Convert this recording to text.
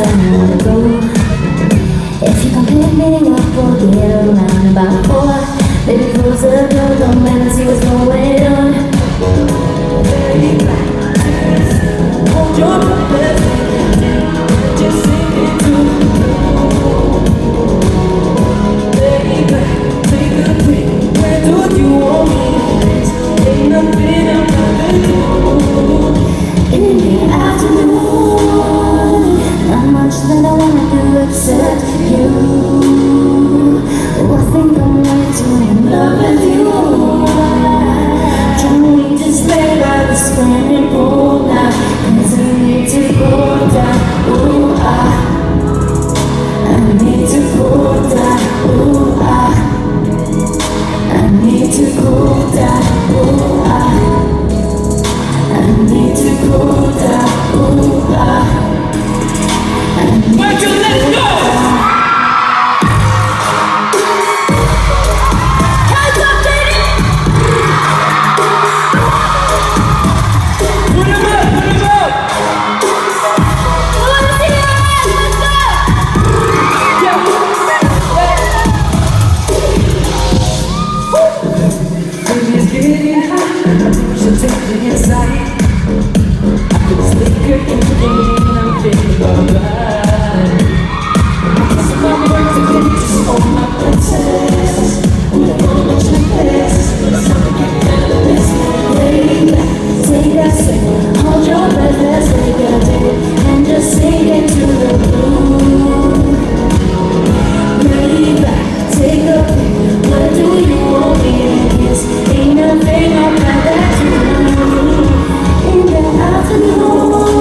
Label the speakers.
Speaker 1: I wanna go. If you can pick me up, we'll get around about 4. Baby, close the door, don't let me see what's going on.
Speaker 2: Hold your breath, just sing it through. Baby, take a break. Where do you want me? Ain't nothing I'm not gonna do.
Speaker 1: In the afternoon, not much that I wanna do except you. Oh, I think I'm ready to in love with you. Can we just lay by the swimming pool now? 'Cause I need to cool down. Ooh, I need to cool down. Ooh, I need to cool down. Ooh, I need to cool down. Ooh, I need
Speaker 2: Where'd you let it go?
Speaker 1: Hands up, baby!
Speaker 2: Put 'em up, put 'em up.
Speaker 1: I wanna see your hands, let's go!
Speaker 2: Baby, it's getting hot. You should take me inside. I put this liquor in the game. I'm feeling alright. Some of my words are good, just on my princess. Put it on my checklist. Something get down to this.
Speaker 1: Baby, take a second, hold your breath, let's take a dip and just sink into the blue. Baby, take a pick, where do you want me to kiss? Ain't nothing I'd rather do. In the afternoon,